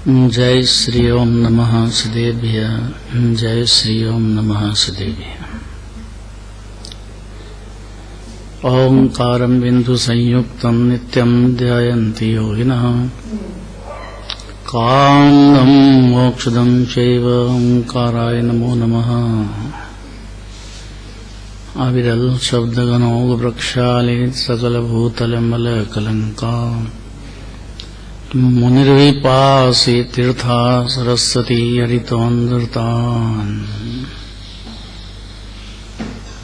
जय श्री ओम नमः सदेभ्य। जय श्री ओम नमः सदेभ्य। ओंकारं बिंदु संयुक्तं नित्यं ध्यायन्ति योगिनः कामं मोक्षदं चैव ओंकाराय नमो नमः। अविरल शब्दगणो वृक्षालित सकलभूतलमलकलङ्का मुनिर्विपासी तीर्था सरस्वती हरितोऽन्धृतान्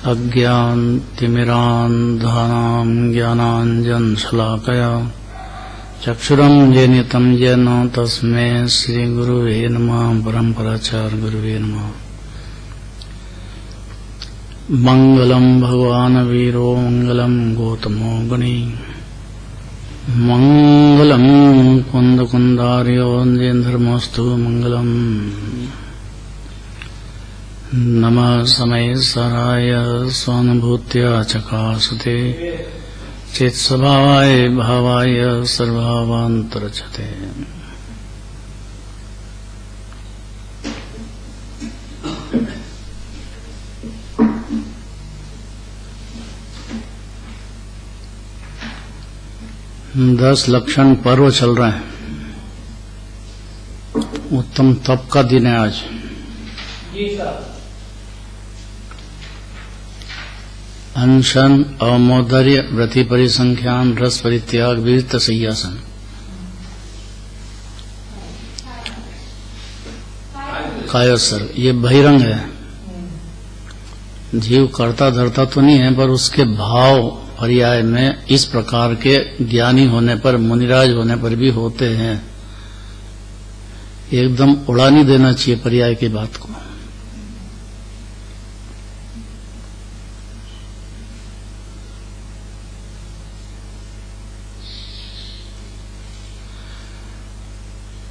अज्ञानतिमिरान्धानां ज्ञानाञ्जनशलाकया चक्षुरुन्मीलितं येन तस्मै श्रीगुरुवे नमः। परमपराचार्य गुरुवे नमः। मंगलम भगवान वीरो मंगलम गौतमो गुणी मंगलम कुंद कुंदार्यो धर्मस्तु मंगलम। नमः समयसराय स्वानुभूत्या चकासते चित्स्वभावाय भावाय सर्वभावान्तरचते। 10 लक्षण पर्व चल रहे हैं। उत्तम तप का दिन है आज। अनशन अवमोदर्य व्रति परिसंख्यान रस परित्याग वीर सय्यासन। कायोत्सर्ग ये बहिरंग है। जीव करता धरता तो नहीं है, पर उसके भाव पर्याय में इस प्रकार के ज्ञानी होने पर, मुनिराज होने पर भी होते हैं। एकदम उड़ा नहीं देना चाहिए पर्याय की बात को।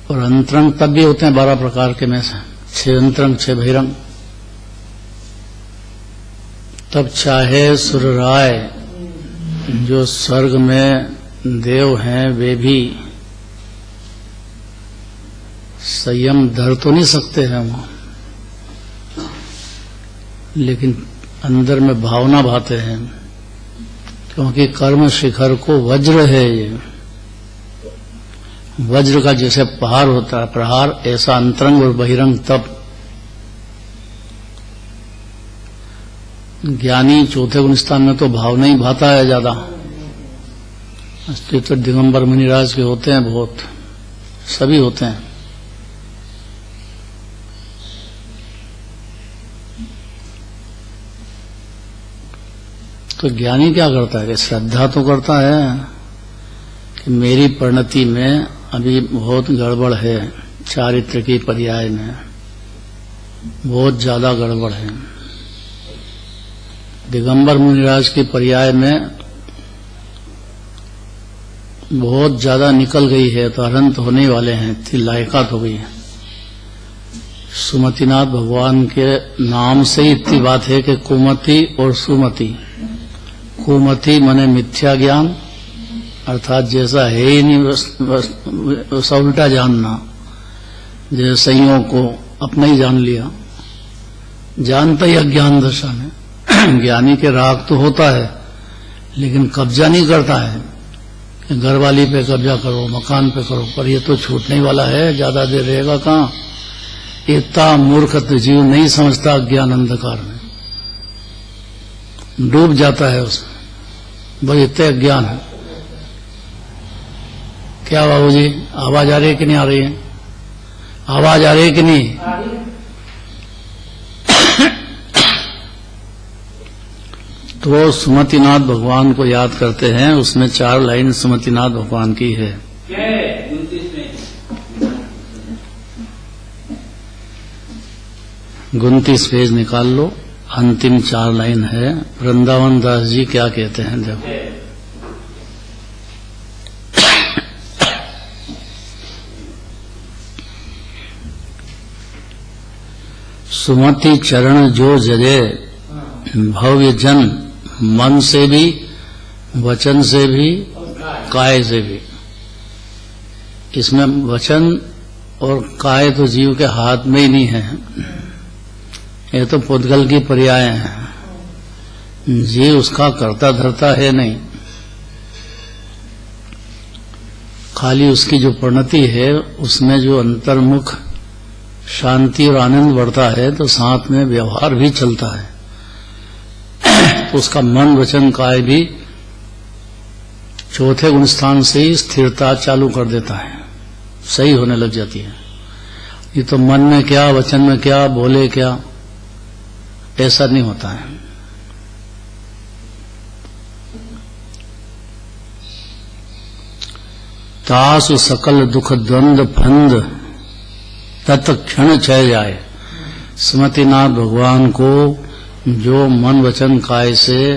और अंतरंग तब भी होते हैं 12 प्रकार के में से 6 अंतरंग 6 बहिरंग। तब चाहे सुरराय जो स्वर्ग में देव हैं वे भी संयम धर तो नहीं सकते हैं वो, लेकिन अंदर में भावना भाते हैं, क्योंकि कर्म शिखर को वज्र है। ये वज्र का जैसे प्रहार होता है, प्रहार ऐसा अंतरंग और बहिरंग तप। ज्ञानी चौथे गुण स्थान में तो भावना ही भाता है ज्यादा। अस्तित्व दिगंबर मुनिराज के होते हैं बहुत, सभी होते हैं। तो ज्ञानी क्या करता है कि श्रद्धा तो करता है कि मेरी परिणति में अभी बहुत गड़बड़ है, चारित्र की पर्याय में बहुत ज्यादा गड़बड़ है। दिगंबर मुनिराज की पर्याय में बहुत ज्यादा निकल गई है, तो अनंत होने वाले हैं, इतनी लायकात हो गई है। सुमतिनाथ भगवान के नाम से ही इतनी बात है कि कुमति और सुमति। कुमति माने मिथ्या ज्ञान, अर्थात जैसा है ही नहीं वैसा उल्टा जानना, जैसे संयोग को अपना ही जान लिया। जानता ही अज्ञान दशा में। ज्ञानी के राग तो होता है, लेकिन कब्जा नहीं करता है कि घरवाली पे कब्जा करो, मकान पे करो, पर ये तो छूटने वाला है, ज्यादा देर रहेगा कहाँ। इतना मूर्ख जीव नहीं समझता अज्ञान अंधकार में, डूब जाता है उसमें। बस इतने अज्ञान है। क्या बाबूजी, आवाज आ रही है कि नहीं आ रही है? आवाज आ रही है कि नहीं? तो सुमतिनाथ भगवान को याद करते हैं। उसमें 4 लाइन सुमतिनाथ भगवान की है। 29 पेज निकाल लो, अंतिम 4 लाइन है। वृंदावन दास जी क्या कहते हैं देखो। सुमति चरण जो जजे भव्य जन, मन से भी, वचन से भी, काय से भी। इसमें वचन और काय तो जीव के हाथ में ही नहीं है। ये तो पुद्गल की पर्याय है। जीव उसका करता धरता है नहीं, खाली उसकी जो परिणति है उसमें जो अंतर्मुख शांति और आनंद बढ़ता है तो साथ में व्यवहार भी चलता है। तो उसका मन वचन काय भी चौथे गुण स्थान से ही स्थिरता चालू कर देता है, सही होने लग जाती है। ये तो मन में क्या वचन में क्या बोले क्या, ऐसा नहीं होता है। तासु सकल दुख द्वंद फंद तत्क्षण क्षय जाए। स्मृतिनाथ भगवान को जो मन वचन काय से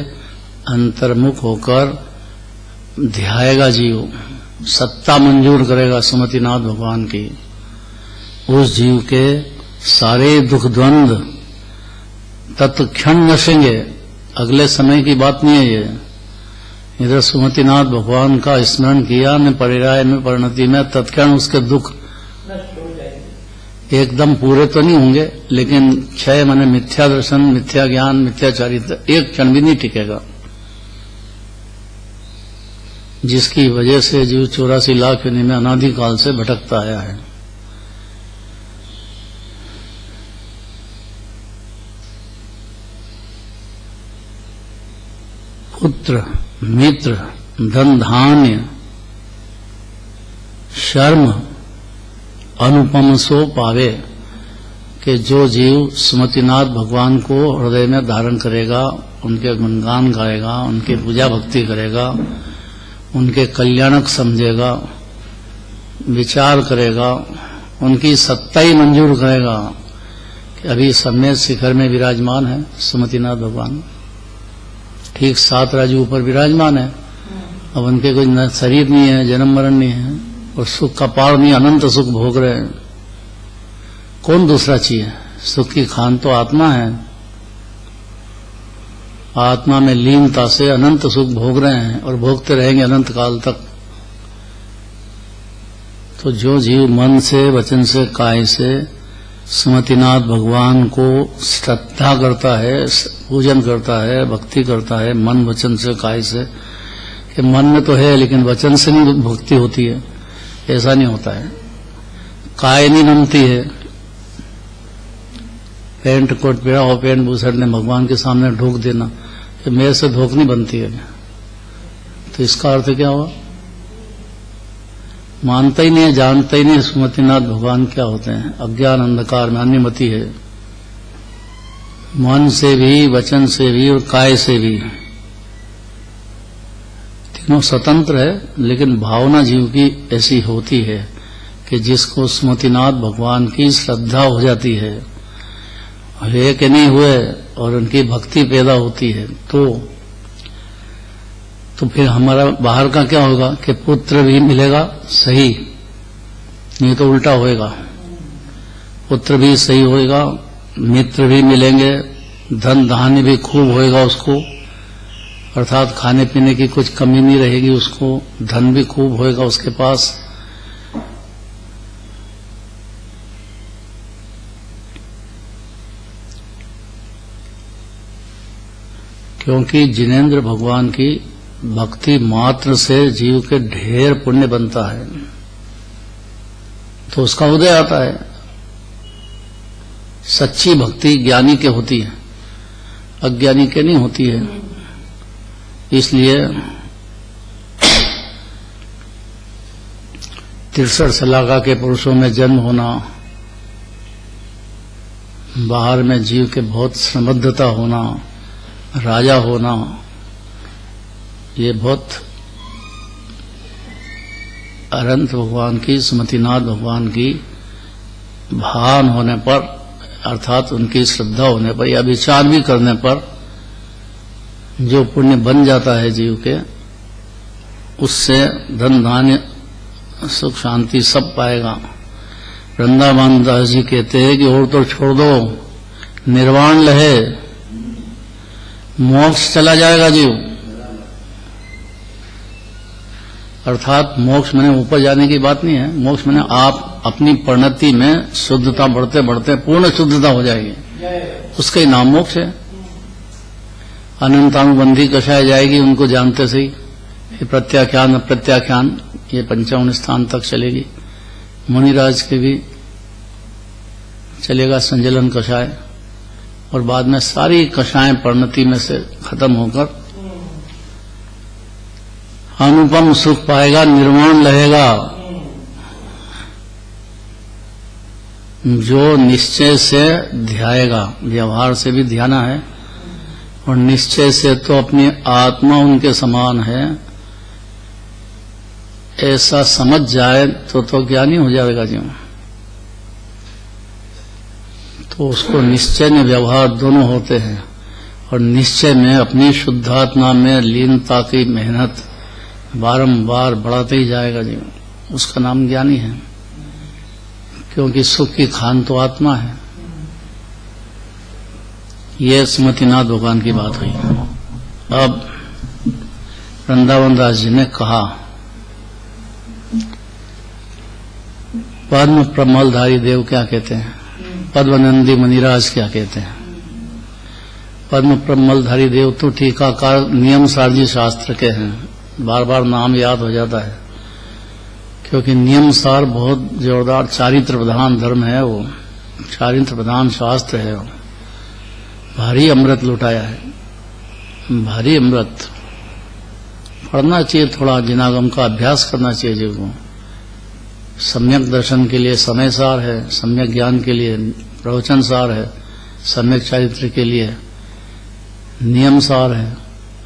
अंतर्मुख होकर ध्याएगा जीव, सत्ता मंजूर करेगा स्मृतिनाथ भगवान की, उस जीव के सारे दुख द्वंद तत्क्षण नशेंगे। अगले समय की बात नहीं है ये। इधर सुमतिनाथ भगवान का स्मरण किया न परिराय में परिणति में तत्क्षण उसके दुख एकदम पूरे तो नहीं होंगे, लेकिन क्षय माने मिथ्या दर्शन, मिथ्या ज्ञान, मिथ्याचारित्र एक क्षण भी नहीं टिकेगा। जिसकी वजह से जीव 84 लाख योनि में अनादिकाल से भटकता आया है। पुत्र मित्र धन धान्य शर्म अनुपम सो पावे, कि जो जीव स्मृतिनाथ भगवान को हृदय में धारण करेगा, उनके गुणगान गाएगा, उनकी पूजा भक्ति करेगा, उनके कल्याणक समझेगा, विचार करेगा, उनकी सत्ता ही मंजूर करेगा कि अभी सम्यक शिखर में विराजमान है स्मृतिनाथ भगवान, ठीक 7 राजू ऊपर विराजमान है। अब उनके कोई शरीर नहीं है, जन्म मरण नहीं है और सुख का पार नहीं, अनंत सुख भोग रहे हैं। कौन दूसरा चाहिए? सुख की खान तो आत्मा है, आत्मा में लीनता से अनंत सुख भोग रहे हैं और भोगते रहेंगे अनंत काल तक। तो जो जीव मन से वचन से काय से स्मृतिनाथ भगवान को श्रद्धा करता है, पूजन करता है, भक्ति करता है मन वचन से काय से, कि मन में तो है लेकिन वचन से नहीं भक्ति होती है, ऐसा नहीं होता है। काय नहीं नमती है, पैंट कोट पहना हो, पैंट बूसट ने भगवान के सामने ढोक देना, कि मेरे से धोख नहीं बनती है, तो इसका अर्थ क्या हुआ? मानता ही नहीं है, जानता ही नहीं स्मृतिनाथ भगवान क्या होते हैं। अज्ञान अंधकार में अन्यमति है, मन से भी वचन से भी और काय से भी, तीनों स्वतंत्र है, लेकिन भावना जीव की ऐसी होती है कि जिसको स्मृतिनाथ भगवान की श्रद्धा हो जाती है, है कि नहीं हुए, और उनकी भक्ति पैदा होती है, तो फिर हमारा बाहर का क्या होगा कि पुत्र भी मिलेगा सही, नहीं तो उल्टा होएगा। पुत्र भी सही होएगा, मित्र भी मिलेंगे, धन धान्य भी खूब होएगा उसको, अर्थात खाने पीने की कुछ कमी नहीं रहेगी उसको, धन भी खूब होएगा उसके पास। क्योंकि जिनेंद्र भगवान की भक्ति मात्र से जीव के ढेर पुण्य बनता है, तो उसका उदय आता है। सच्ची भक्ति ज्ञानी के होती है, अज्ञानी के नहीं होती है। इसलिए 63 सलाका के पुरुषों में जन्म होना, बाहर में जीव के बहुत समृद्धता होना, राजा होना, ये बहुत अनंत भगवान की, स्मृतिनाथ भगवान की भान होने पर, अर्थात उनकी श्रद्धा होने पर या विचार भी करने पर जो पुण्य बन जाता है जीव के, उससे धन धान्य सुख शांति सब पाएगा। वृंदावन दास जी कहते हैं कि और तो छोड़ दो, निर्वाण लहे, मोक्ष चला जाएगा जीव। अर्थात मोक्ष मैंने ऊपर जाने की बात नहीं है, मोक्ष मैंने आप अपनी परिणति में शुद्धता बढ़ते बढ़ते पूर्ण शुद्धता हो जाएगी, उसका ही नाम मोक्ष है। अनंतानुबंधी कषाय जाएगी उनको जानते से ही, प्रत्याख्यान अप्रत्याख्यान ये 55 स्थान तक चलेगी। मुनिराज के भी चलेगा संजलन कषाय, और बाद में सारी कषाएं परिणति में से खत्म होकर अनुपम सुख पाएगा, निर्वाण रहेगा। जो निश्चय से ध्याएगा, व्यवहार से भी ध्याना है और निश्चय से तो अपनी आत्मा उनके समान है, ऐसा समझ जाए तो ज्ञानी हो जाएगा जी। तो उसको निश्चय में व्यवहार दोनों होते हैं, और निश्चय में अपनी शुद्धात्मा में लीनता की मेहनत बारंबार बढ़ाते ही जाएगा जी, उसका नाम ज्ञानी है। क्योंकि सुख की खान तो आत्मा है। ये स्मृतिनाथ भगवान की बात हुई। अब वृंदावन दास जी ने कहा, पद्म प्रमलधारी देव क्या कहते हैं, पद्मनंदी मुनिराज क्या कहते हैं। पद्म प्रमलधारी देव तो टीकाकार नियम सारजी शास्त्र के हैं, बार बार नाम याद हो जाता है, क्योंकि नियम सार बहुत जोरदार चारित्र प्रधान धर्म है, वो चारित्र प्रधान शास्त्र है। वो भारी अमृत लुटाया है, भारी अमृत। पढ़ना चाहिए, थोड़ा जिनागम का अभ्यास करना चाहिए जीव को। सम्यक दर्शन के लिए समय सार है, सम्यक ज्ञान के लिए प्रवचन सार है, सम्यक चारित्र के लिए नियम सार है,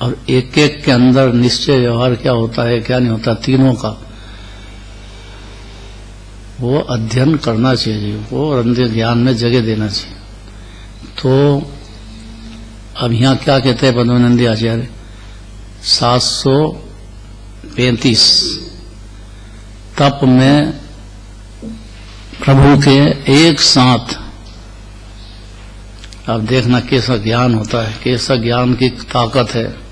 और एक एक के अंदर निश्चय व्यवहार क्या होता है क्या नहीं होता, तीनों का वो अध्ययन करना चाहिए जीव को, और अंदर ज्ञान में जगह देना चाहिए। तो अब यहाँ क्या कहते हैं पद्मनंदी आचार्य, 735 तप में प्रभु के एक साथ, अब देखना कैसा ज्ञान होता है, कैसा ज्ञान की ताकत है।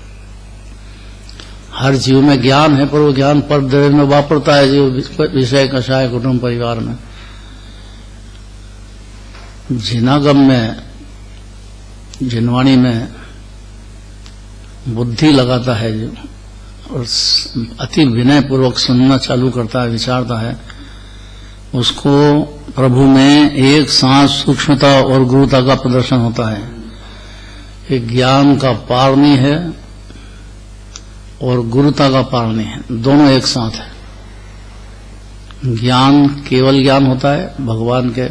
हर जीव में ज्ञान है, पर वो ज्ञान पर दर में वापरता है जीव विषय कषाय कुटुंब परिवार में। जिनागम में, जिनवाणी में बुद्धि लगाता है जो, और अति विनय पूर्वक सुनना चालू करता है, विचारता है, उसको प्रभु में एक साथ सूक्ष्मता और गुरुता का प्रदर्शन होता है। एक ज्ञान का पार नहीं है और गुरुता का पार नहीं है, दोनों एक साथ है। ज्ञान केवल ज्ञान होता है, भगवान के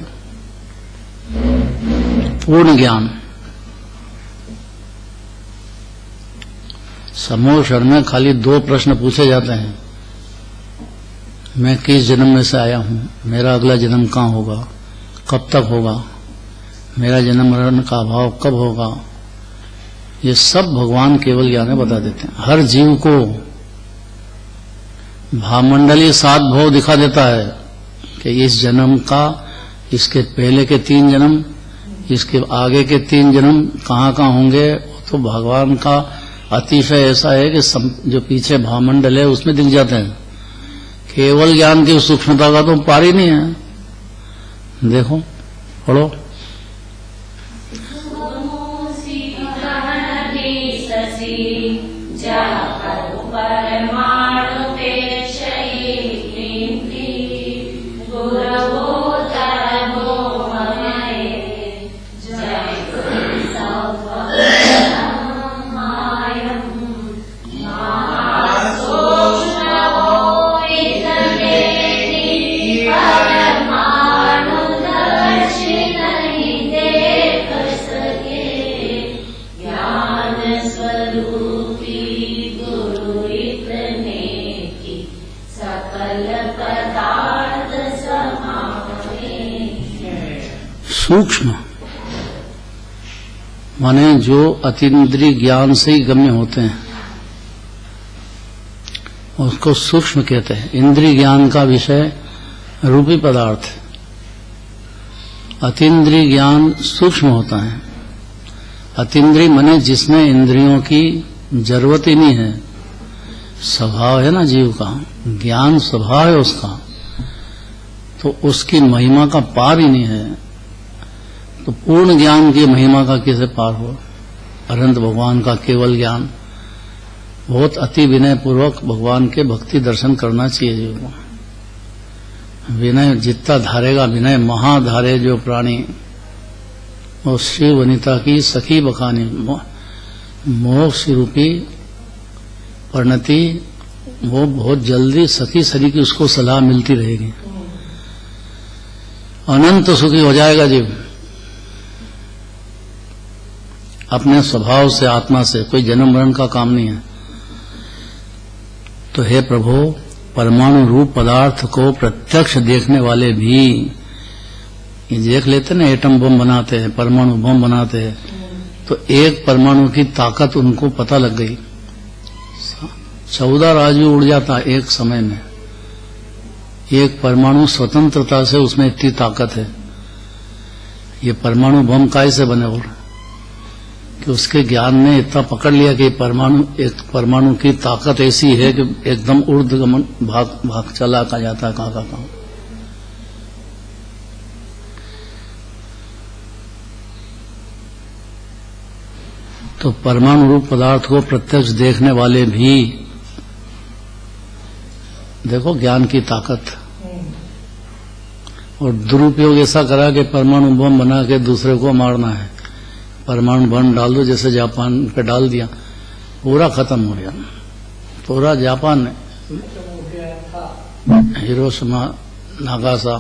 पूर्ण ज्ञान। समोषण में खाली 2 प्रश्न पूछे जाते हैं, मैं किस जन्म में से आया हूं, मेरा अगला जन्म कहाँ होगा, कब तक होगा, मेरा जन्म मरण का अभाव कब होगा, ये सब भगवान केवल ज्ञान में बता देते हैं। हर जीव को भावमंडली 7 भव दिखा देता है कि इस जन्म का, इसके पहले के 3 जन्म, इसके आगे के 3 जन्म कहाँ कहाँ होंगे। तो भगवान का अतिशय ऐसा है कि जो पीछे भावमंडल है उसमें दिख जाते हैं। केवल ज्ञान की सूक्ष्मता का तो पार ही नहीं है। देखो, पढ़ो। सूक्ष्म माने जो अतीन्द्रिय ज्ञान से ही गम्य होते हैं उसको सूक्ष्म कहते हैं। इंद्रिय ज्ञान का विषय रूपी पदार्थ है, अतीन्द्रिय ज्ञान सूक्ष्म होता है। अतीन्द्रिय माने जिसमें इंद्रियों की जरूरत ही नहीं है, स्वभाव है ना जीव का, ज्ञान स्वभाव है उसका। तो उसकी महिमा का पार ही नहीं है। तो पूर्ण ज्ञान की महिमा का कैसे पार हो? अनंत भगवान का केवल ज्ञान, बहुत अति विनय पूर्वक भगवान के भक्ति दर्शन करना चाहिए जीव को। विनय जितना धारेगा, विनय महाधारे जो प्राणी, और श्री वनिता की सखी बखानी, मोक्ष रूपी परिणति, वो बहुत जल्दी सखी सरी की उसको सलाह मिलती रहेगी। अनंत सुखी हो जाएगा जीव अपने स्वभाव से, आत्मा से। कोई जन्म मरण का काम नहीं है। तो हे प्रभु, परमाणु रूप पदार्थ को प्रत्यक्ष देखने वाले भी, ये देख लेते ना, एटम बम बनाते हैं, परमाणु बम बनाते हैं, तो एक परमाणु की ताकत उनको पता लग गई। 14 राजू उड़ जाता एक समय में। एक परमाणु स्वतंत्रता से, उसमें इतनी ताकत है। ये परमाणु बम कैसे बने? और कि उसके ज्ञान ने इतना पकड़ लिया कि एक परमाणु की ताकत ऐसी है कि एकदम ऊर्ध्वगमन भाग चला का जाता है कहां। तो परमाणु रूप पदार्थ को प्रत्यक्ष देखने वाले भी, देखो ज्ञान की ताकत। और दुरुपयोग ऐसा करा कि परमाणु बम बना के दूसरे को मारना है। परमाणु बम डाल दो, जैसे जापान पे डाल दिया, पूरा खत्म हो गया। पूरा जापान हिरोशिमा नागासा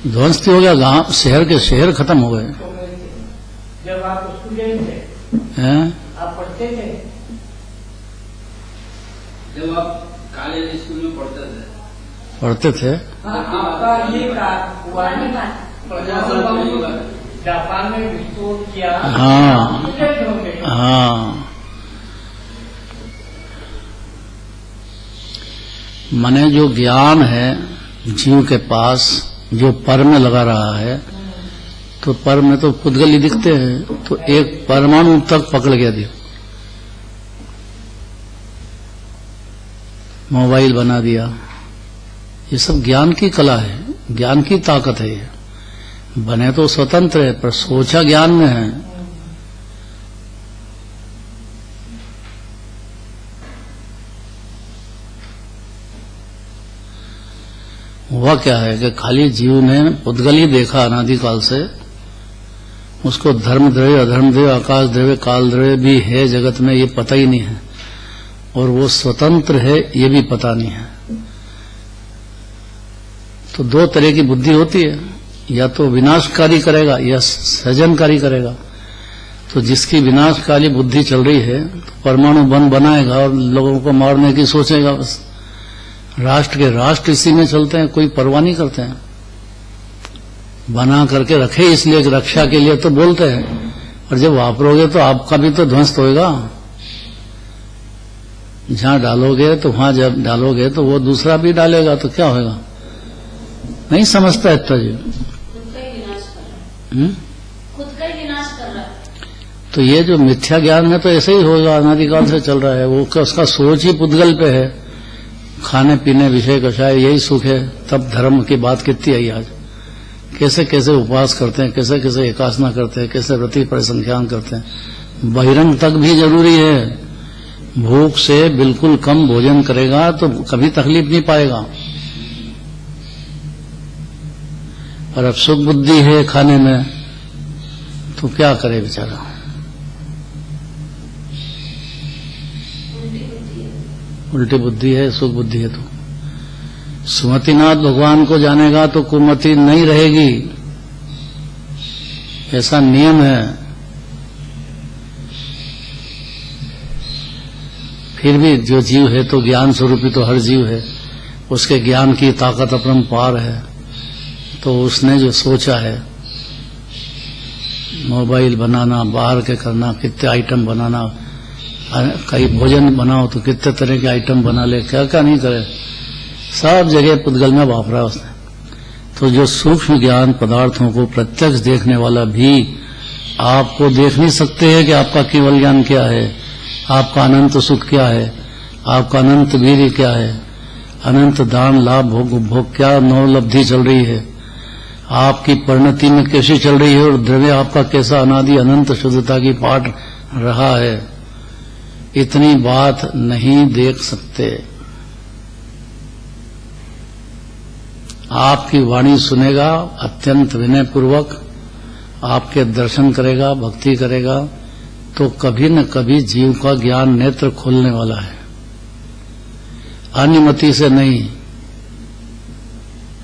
ध्वंस हो गया। गांव शहर के शहर खत्म हो गए। जब आप स्टूडेंट थे, आप पढ़ते थे, जब आप कॉलेज स्कूल में पढ़ते थे, आपका ये हुआ जापान में विस्फोट किया। हाँ हाँ, माने जो ज्ञान है जीव के पास, जो पर में लगा रहा है, तो पर में तो पुद्गल ही दिखते हैं। तो एक परमाणु तक पकड़ गया दिया, मोबाइल बना दिया। ये सब ज्ञान की कला है, ज्ञान की ताकत है। ये बने तो स्वतंत्र है, पर सोचा ज्ञान में है। हुआ क्या है कि खाली जीव ने पुद्गल ही देखा अनादिकाल से। उसको धर्म द्रव्य, अधर्म द्रव्य, आकाश द्रव्य, काल द्रव्य भी है जगत में, ये पता ही नहीं है। और वो स्वतंत्र है, ये भी पता नहीं है। तो दो तरह की बुद्धि होती है, या तो विनाशकारी करेगा या सृजनकारी करेगा। तो जिसकी विनाशकारी बुद्धि चल रही है, तो परमाणु बम बनाएगा और लोगों को मारने की सोचेगा। बस राष्ट्र के राष्ट्र इसी में चलते हैं, कोई परवाह नहीं करते हैं। बना करके रखे इसलिए रक्षा के लिए तो बोलते हैं, और जब वापरोगे तो आपका भी तो ध्वंस होएगा। जहां डालोगे तो वहां जब डालोगे तो वो दूसरा भी डालेगा, तो क्या होगा? नहीं समझता इतना जी। खुद का ही विनाश कर रहा है। तो ये जो मिथ्या ज्ञान है तो ऐसे ही होगा, अनादिकाल से चल रहा है। वो उसका सोच ही पुद्गल पे है, खाने पीने विषय कषाय यही सुख है। तब धर्म की बात कितनी आई आज, कैसे कैसे उपवास करते हैं, कैसे कैसे एकासना करते हैं, कैसे व्रति परिसंख्यान करते हैं। बहिरंग तक भी जरूरी है। भूख से बिल्कुल कम भोजन करेगा तो कभी तकलीफ नहीं पाएगा। और अब सुख बुद्धि है खाने में, तो क्या करे बेचारा। उल्टी बुद्धि है, सुख बुद्धि है। तो सुमतिनाथ भगवान को जानेगा तो कुमति नहीं रहेगी, ऐसा नियम है। फिर भी जो जीव है तो ज्ञान स्वरूपी तो हर जीव है, उसके ज्ञान की ताकत अपरंपार है। तो उसने जो सोचा है, मोबाइल बनाना, बाहर के करना, कितने आइटम बनाना, कई भोजन बनाओ तो कितने तरह के आइटम बना ले, क्या क्या नहीं करे, सब जगह पुद्गल में वापरा उसने। तो जो सूक्ष्म ज्ञान पदार्थों को प्रत्यक्ष देखने वाला भी आपको देख नहीं सकते हैं कि आपका केवल ज्ञान क्या है, आपका अनंत सुख क्या है, आपका अनंत वीर्य क्या है, अनंत दान लाभ भोग उपभोग क्या नवलब्धि चल रही है, आपकी परिणति में कैसी चल रही है और द्रव्य आपका कैसा अनादि अनंत शुद्धता की पाठ रहा है, इतनी बात नहीं देख सकते। आपकी वाणी सुनेगा, अत्यंत विनय पूर्वक आपके दर्शन करेगा, भक्ति करेगा, तो कभी न कभी जीव का ज्ञान नेत्र खोलने वाला है। अन्यमति से नहीं,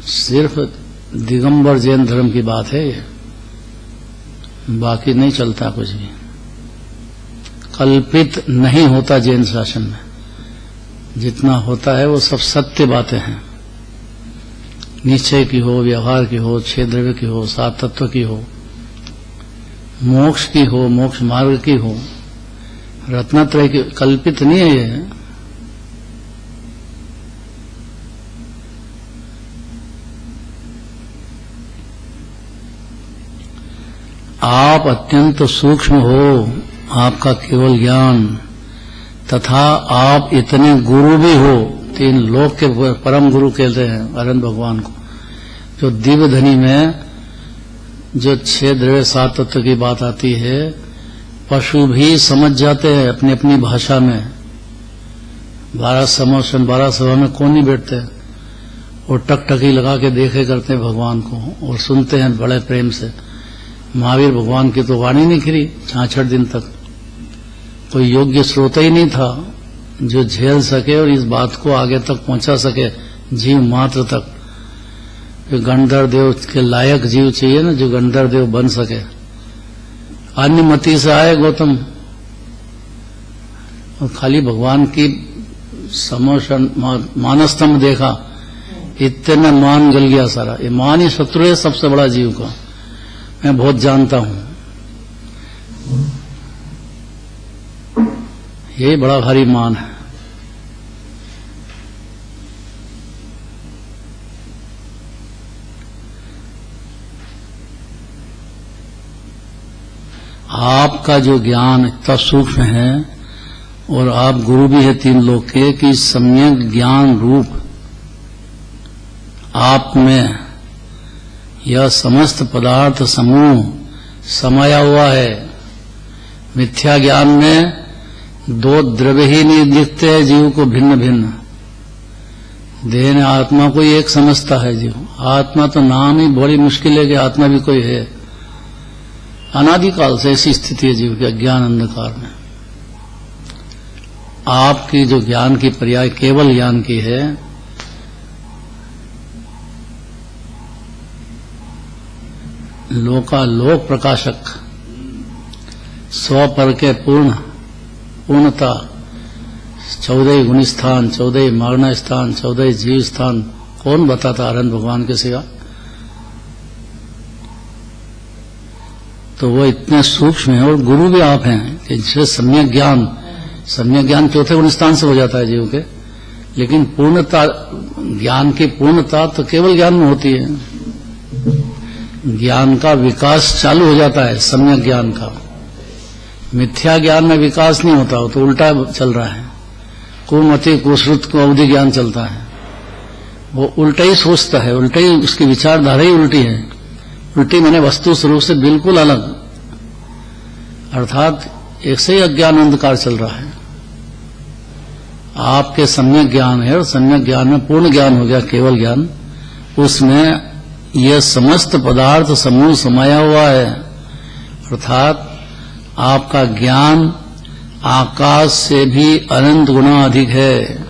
सिर्फ दिगंबर जैन धर्म की बात है ये, बाकी नहीं चलता कुछ भी। कल्पित नहीं होता जैन शासन में, जितना होता है वो सब सत्य बातें हैं। निश्चय की हो, व्यवहार की हो, छह द्रव्य की हो, सात तत्व की हो, मोक्ष की हो, मोक्ष मार्ग की हो, रत्नत्रय की, कल्पित नहीं है ये। आप अत्यंत सूक्ष्म हो, आपका केवल ज्ञान, तथा आप इतने गुरु भी हो, तीन लोक के परम गुरु कहते हैं अरहंत भगवान को, जो दिव्य धनी में जो छह द्रव्य सात तत्व की बात आती है, पशु भी समझ जाते हैं अपनी अपनी भाषा में। 12 सभा में कौन नहीं बैठते, और टकटकी लगा के देखे करते हैं भगवान को और सुनते हैं बड़े प्रेम से। महावीर भगवान की तो वाणी नहीं खिरी 66 दिन तक, कोई योग्य श्रोता ही नहीं था जो झेल सके और इस बात को आगे तक पहुंचा सके जीव मात्र तक। गंधर्व देव के लायक जीव चाहिए ना, जो गंधर्व देव बन सके। अन्य मति से आए गौतम, और खाली भगवान की समोशन मानस्तंभ देखा, इतने मान गल गया सारा। ये मान ही शत्रु है सबसे बड़ा जीव का, मैं बहुत जानता हूं। यही बड़ा भारी मान है। आपका जो ज्ञान इतना सूक्ष्म है, और आप गुरु भी है तीन लोक के, कि सम्यक ज्ञान रूप आप में यह समस्त पदार्थ समूह समाया हुआ है। मिथ्या ज्ञान में दो द्रव्य ही नहीं दिखते हैं जीव को भिन्न भिन्न। देह ने आत्मा को ही एक समझता है जीव। आत्मा तो नाम ही बड़ी मुश्किल है कि आत्मा भी कोई है। अनादिकाल से ऐसी स्थिति है जीव के अज्ञान अंधकार में। आपकी जो ज्ञान की पर्याय केवल ज्ञान की है, लोकालोक प्रकाशक, स्व पर के पूर्णता, 14 गुण स्थान, 14 मागना स्थान, 14 जीव स्थान, कौन बताता अरहंत भगवान के सिवा? तो वो इतने सूक्ष्म है, और गुरु भी आप हैं कि जिससे सम्यक ज्ञान चौथे गुण स्थान से हो जाता है जीव के। लेकिन पूर्णता, ज्ञान की पूर्णता तो केवल ज्ञान में होती है। ज्ञान का विकास चालू हो जाता है सम्यक ज्ञान का। मिथ्या ज्ञान में विकास नहीं होता, वो तो उल्टा चल रहा है। कुमति कुश्रुत को अवधि ज्ञान चलता है, वो उल्टा ही सोचता है, उल्टा ही उसकी विचारधारा ही उल्टी है। उल्टी माने वस्तु स्वरूप से बिल्कुल अलग, अर्थात एक से ही अज्ञान अंधकार चल रहा है। आपके सम्यक ज्ञान है, और सम्यक ज्ञान में पूर्ण ज्ञान हो गया, केवल ज्ञान। उसमें यह समस्त पदार्थ समूह समाया हुआ है, अर्थात आपका ज्ञान आकाश से भी अनंत गुना अधिक है।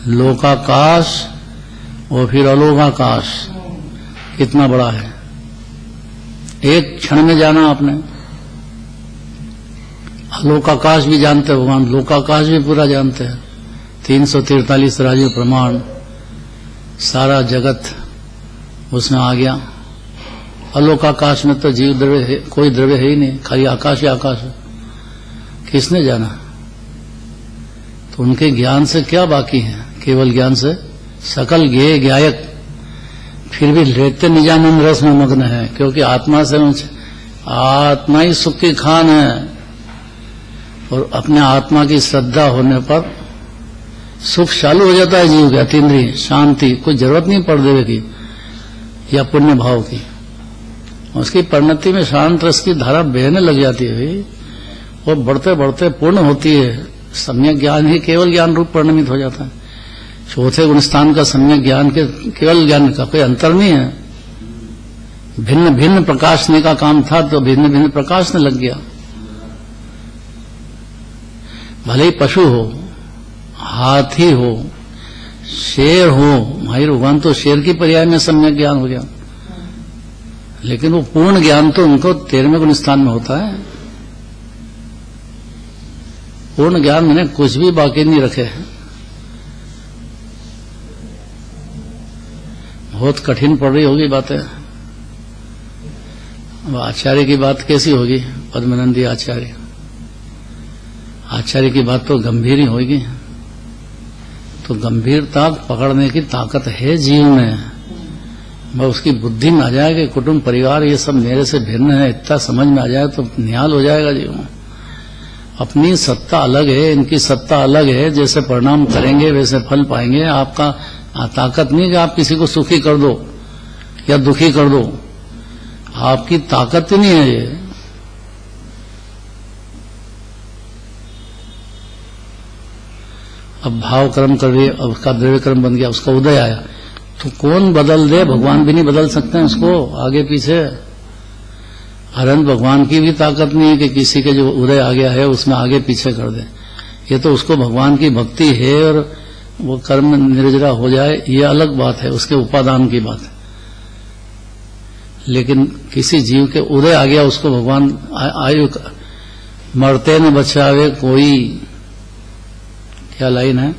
लोकाकाश और फिर अलोकाकाश कितना बड़ा है, एक क्षण में जाना आपने। अलोकाकाश भी जानते हैं भगवान, लोकाकाश भी पूरा जानते हैं। 343 राजीव प्रमाण, सारा जगत उसमें आ गया। अलोकाकाश में तो जीव द्रव्य है, कोई द्रव्य है ही नहीं, खाली आकाश ही आकाश है। किसने जाना? तो उनके ज्ञान से क्या बाकी है? केवल ज्ञान से सकल ज्ञेय ज्ञायक, फिर भी लेते निजानंद रस में मग्न है, क्योंकि आत्मा से आत्मा ही सुख की खान है। और अपने आत्मा की श्रद्धा होने पर सुख चालू हो जाता है जीव के, अतीन्द्रिय शांति, कोई जरूरत नहीं पड़ देवे की या पुण्य भाव की। उसकी परिणति में शांत रस की धारा बहने लग जाती है भाई, और बढ़ते बढ़ते पूर्ण होती है। सम्यक ज्ञान ही केवल ज्ञान रूप परिणमित हो जाता है। चौथे गुणस्थान का सम्यक ज्ञान के केवल ज्ञान का कोई अंतर नहीं है। भिन्न भिन्न प्रकाशने का काम था तो भिन्न भिन्न प्रकाशने लग गया। भले ही पशु हो, हाथी हो, शेर हो, भाई भगवान तो शेर की पर्याय में सम्यक ज्ञान हो गया, लेकिन वो पूर्ण ज्ञान तो उनको 13वें गुण स्थान में होता है। पूर्ण ज्ञान मैंने कुछ भी बाकी नहीं रखे हैं। बहुत कठिन पड़ रही होगी बातें। अब आचार्य की बात कैसी होगी? पद्मनंदी आचार्य, आचार्य की बात तो गंभीर ही होगी। तो गंभीरता पकड़ने की ताकत है जीव में। मैं उसकी बुद्धि में आ जाए कि कुटुंब परिवार ये सब मेरे से भिन्न है, इतना समझ में आ जाए तो निहाल हो जाएगा जीव। अपनी सत्ता अलग है, इनकी सत्ता अलग है। जैसे परिणाम करेंगे वैसे फल पाएंगे। आपका ताकत नहीं कि आप किसी को सुखी कर दो या दुखी कर दो, आपकी ताकत ही नहीं है ये। अब भाव कर्म कर रही है, अब उसका द्रव्य कर्म बन गया, उसका उदय आया, तो कौन बदल दे? भगवान भी नहीं बदल सकते हैं उसको आगे पीछे। अनंत भगवान की भी ताकत नहीं है कि किसी के जो उदय आ गया है उसमें आगे पीछे कर दे। ये तो उसको भगवान की भक्ति है और वो कर्म निर्जरा हो जाए, ये अलग बात है, उसके उपादान की बात है। लेकिन किसी जीव के उदय आ गया, उसको भगवान आयु मरते न बचावे कोई, क्या लाइन है?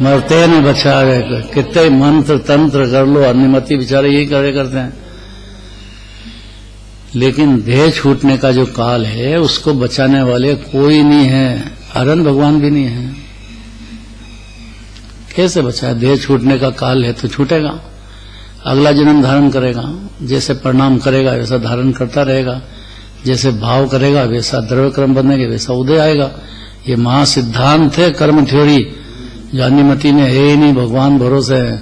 मरते न बचावे, कितने मंत्र तंत्र कर लो, अनुमति बेचारे यही करते हैं। लेकिन देह छूटने का जो काल है उसको बचाने वाले कोई नहीं है, अरन भगवान भी नहीं है। कैसे बचाए? देह छूटने का काल है तो छूटेगा, अगला जन्म धारण करेगा। जैसे प्रणाम करेगा वैसा धारण करता रहेगा, जैसे भाव करेगा वैसा द्रव्य क्रम बनेगा, वैसा उदय आएगा। ये महासिद्धांत है कर्म थ्योरी, जो अनुमति में है ही नहीं। भगवान भरोसे है,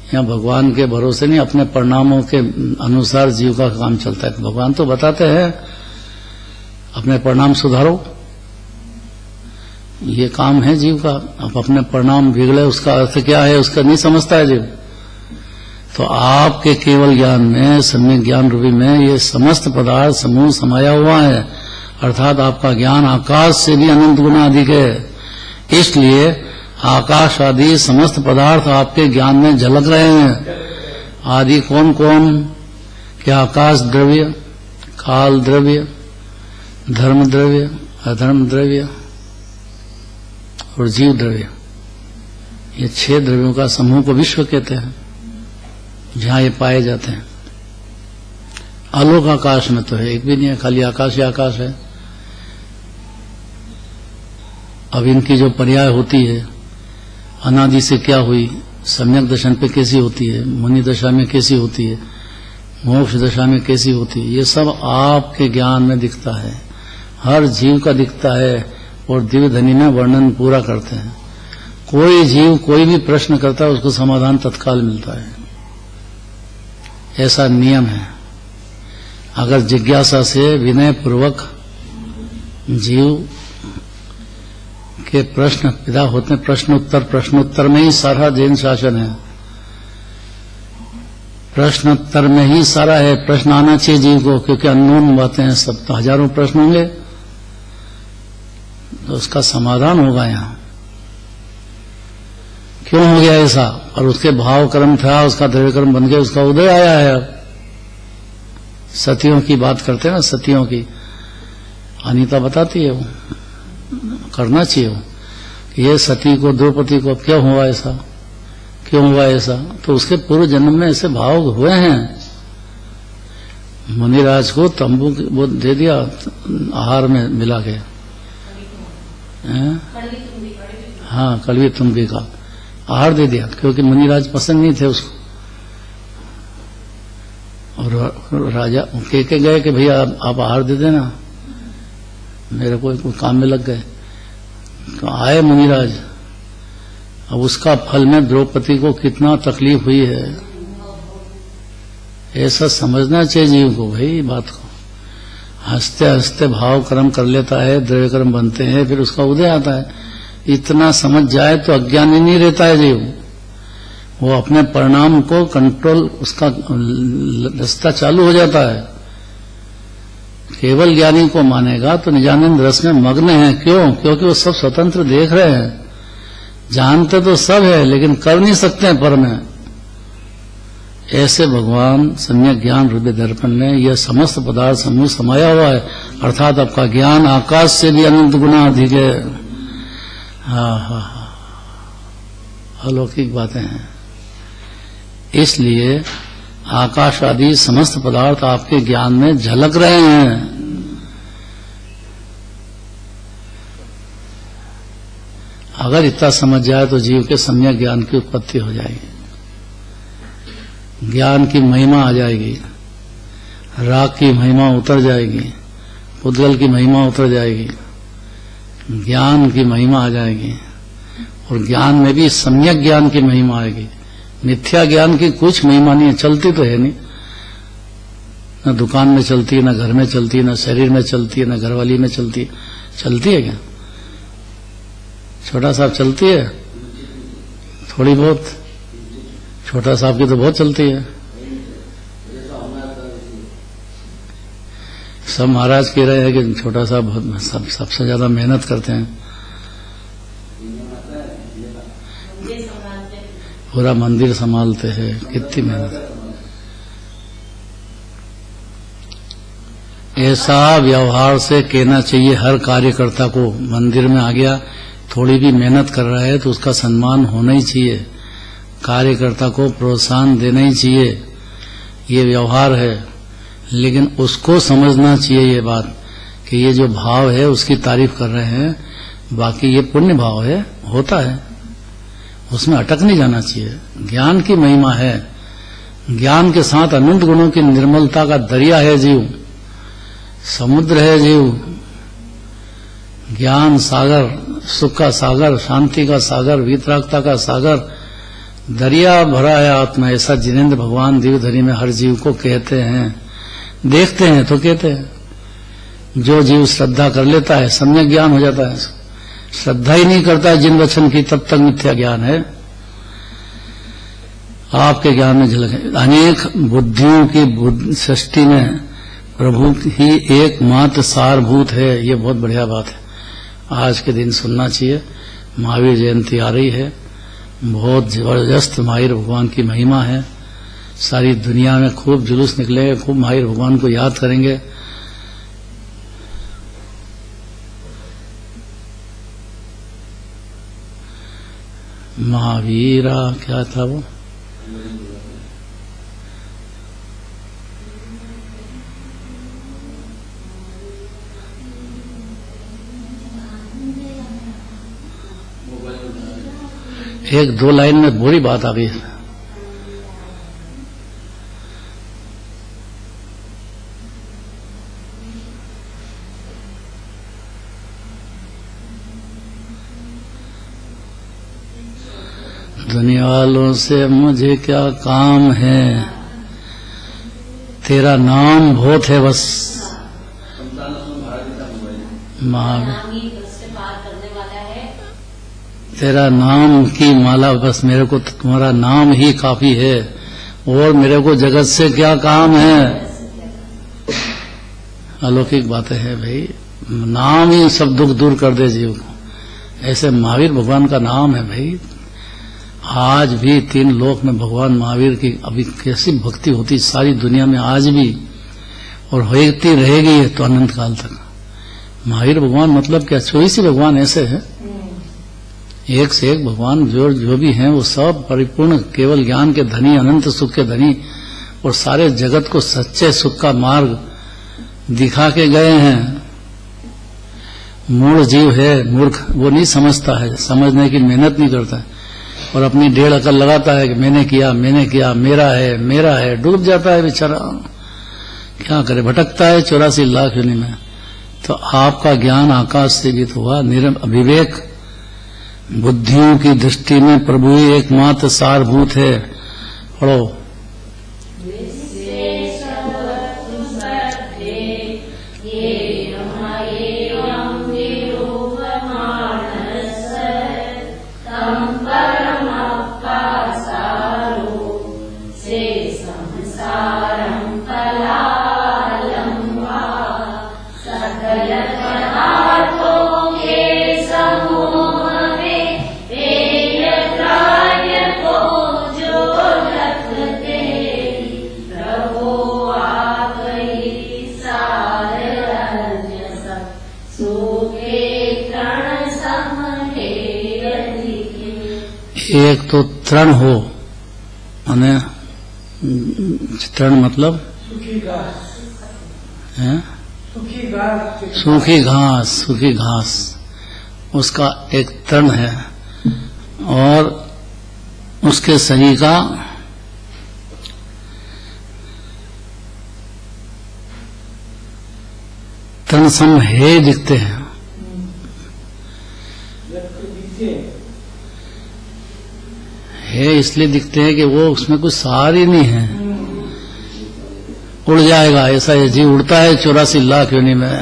यहाँ भगवान के भरोसे नहीं, अपने परिणामों के अनुसार जीव का काम चलता है। भगवान तो बताते हैं अपने परिणाम सुधारो, ये काम है जीव का। अब अपने परिणाम बिगड़े, उसका अर्थ क्या है उसका नहीं समझता है जीव। तो आपके केवल ज्ञान में, सम्यक ज्ञान रूपी में ये समस्त पदार्थ समूह समाया हुआ है, अर्थात आपका ज्ञान आकाश से भी अनंत गुना अधिक है। इसलिए आकाश आदि समस्त पदार्थ आपके ज्ञान में झलक रहे हैं। आदि कौन कौन? क्या आकाश द्रव्य, काल द्रव्य, धर्म द्रव्य, अधर्म द्रव्य और जीव द्रव्य। ये 6 द्रव्यों का समूह को विश्व कहते हैं, जहां ये पाए जाते हैं। आलोक आकाश में तो है एक भी नहीं है, खाली आकाश ही आकाश है। अब इनकी जो पर्याय होती है, अनादि से क्या हुई, सम्यक दर्शन पे कैसी होती है, मुनि दशा में कैसी होती है, मोक्ष दशा में कैसी होती है, ये सब आपके ज्ञान में दिखता है, हर जीव का दिखता है। और दिव्य धनी में वर्णन पूरा करते हैं। कोई जीव कोई भी प्रश्न करता है उसको समाधान तत्काल मिलता है, ऐसा नियम है। अगर जिज्ञासा से विनय पूर्वक जीव के प्रश्न पैदा होते हैं, प्रश्नोत्तर में ही सारा जैन शासन है। प्रश्नोत्तर में ही सारा है। प्रश्न आना चाहिए जीव को, क्योंकि अननोन बातें हैं सब, तो हजारों प्रश्न होंगे तो उसका समाधान होगा यहाँ। क्यों हो गया ऐसा? और उसके भाव कर्म था, उसका द्रव्य कर्म बन गया, उसका उदय आया है। सतियों की बात करते हैं ना, सतियों की अनीता बताती है, वो करना चाहिए वो। ये सती को, द्रौपदी को क्या हुआ ऐसा, क्यों हुआ ऐसा? तो उसके पूर्व जन्म में ऐसे भाव हुए हैं। मुनिराज को तंबू वो दे दिया आहार में मिला के, हाँ, कड़वी तुंबी का आहार दे दिया, क्योंकि मुनिराज पसंद नहीं थे उसको। और राजा कह के गए कि भैया आप आहार दे देना, मेरे को कोई काम में लग गए। तो आए मुनिराज। अब उसका फल में द्रौपदी को कितना तकलीफ हुई है, ऐसा समझना चाहिए जीव को भाई बात को। हंसते हंसते भाव कर्म कर लेता है, द्रव्य कर्म बनते हैं, फिर उसका उदय आता है। इतना समझ जाए तो अज्ञानी नहीं रहता है जीव, वो अपने परिणाम को कंट्रोल, उसका रास्ता चालू हो जाता है। केवल ज्ञानी को मानेगा तो निजानंद रस में मग्न है। क्यों? क्योंकि वो सब स्वतंत्र देख रहे हैं, जानते तो सब है लेकिन कर नहीं सकते हैं पर में। ऐसे भगवान सम्यक ज्ञान हृदय दर्पण में यह समस्त पदार्थ समूह समाया हुआ है, अर्थात आपका ज्ञान आकाश से भी अनंत गुना अधिक है। हाँ हाँ हाँ, अलौकिक बातें हैं। इसलिए आकाश आदि समस्त पदार्थ आपके ज्ञान में झलक रहे हैं। अगर इतना समझ जाए तो जीव के सम्यक ज्ञान की उत्पत्ति हो जाएगी, ज्ञान की महिमा आ जाएगी, राग की महिमा उतर जाएगी, पुद्गल की महिमा उतर जाएगी, ज्ञान की महिमा आ जाएगी। और ज्ञान में भी सम्यक ज्ञान की महिमा आएगी। मिथ्या ज्ञान की कुछ महिमा नहीं है, चलती तो है नहीं, न दुकान में चलती है, न घर में चलती है, न शरीर में चलती है, न घरवाली में चलती है। चलती है क्या? छोटा साहब चलती है थोड़ी बहुत, छोटा साहब की तो बहुत चलती है। सब महाराज कह रहे हैं कि छोटा साहब सबसे ज्यादा मेहनत करते हैं, पूरा मंदिर संभालते हैं, कितनी मेहनत। ऐसा व्यवहार से कहना चाहिए हर कार्यकर्ता को। मंदिर में आ गया, थोड़ी भी मेहनत कर रहा है तो उसका सम्मान होना ही चाहिए, कार्यकर्ता को प्रोत्साहन देना ही चाहिए, ये व्यवहार है। लेकिन उसको समझना चाहिए ये बात कि ये जो भाव है उसकी तारीफ कर रहे हैं, बाकी ये पुण्य भाव है, होता है, उसमें अटक नहीं जाना चाहिए। ज्ञान की महिमा है, ज्ञान के साथ अनंत गुणों की निर्मलता का दरिया है जीव, समुद्र है जीव, ज्ञान सागर, सुख का सागर, शांति का सागर, वितरागता का सागर, दरिया भरा है आत्मा। ऐसा जिनेंद्र भगवान दिव्यधरी में हर जीव को कहते हैं, देखते हैं तो कहते हैं। जो जीव श्रद्धा कर लेता है सम्यक ज्ञान हो जाता है, श्रद्धा ही नहीं करता है जिन वचन की तब तक मिथ्या ज्ञान है। आपके ज्ञान में झलक है। अनेक बुद्धियों की सृष्टि में प्रभु ही एकमात्र सारभूत है, ये बहुत बढ़िया बात है, आज के दिन सुनना चाहिए। महावीर जयंती आ रही है, बहुत जबरदस्त महावीर भगवान की महिमा है। सारी दुनिया में खूब जुलूस निकलेंगे, खूब महावीर भगवान को याद करेंगे। महावीरा क्या था वो? एक दो लाइन में बुरी बात आ गई। दुनिया वालों से मुझे क्या काम है, तेरा नाम बहुत है बस। महावीर तेरा नाम की माला बस, मेरे को तुम्हारा नाम ही काफी है, और मेरे को जगत से क्या काम है। अलौकिक बातें हैं भाई, नाम ही सब दुख दूर कर दे जीव को। ऐसे महावीर भगवान का नाम है भाई। आज भी 3 लोक में भगवान महावीर की अभी कैसी भक्ति होती सारी दुनिया में आज भी, और होती रहेगी तो अनंत काल तक। महावीर भगवान मतलब क्या, 24 भगवान ऐसे हैं, एक से एक भगवान जो भी हैं वो सब परिपूर्ण केवल ज्ञान के धनी, अनंत सुख के धनी, और सारे जगत को सच्चे सुख का मार्ग दिखा के गए हैं। मूढ़ जीव है, मूर्ख, वो नहीं समझता है, समझने की मेहनत नहीं करता है और अपनी डेढ़ अकल लगाता है कि मैंने किया, मेरा है, डूब जाता है बेचारा। क्या करे, भटकता है 84 लाख योनि में। तो आपका ज्ञान आकाश से गीत हुआ, विवेक बुद्धियों की दृष्टि में प्रभु ही एकमात्र सारभूत है। पढ़ो। एक तो तृण हो, माने तृण मतलब सूखी घास, है? सूखी घास, सूखी घास, उसका एक तृण है और उसके शरीर का तृण सम है दिखते हैं। है इसलिए दिखते हैं कि वो उसमें कुछ सार ही नहीं है, उड़ जाएगा। ऐसा ये जीव उड़ता है 84 लाख योनि में,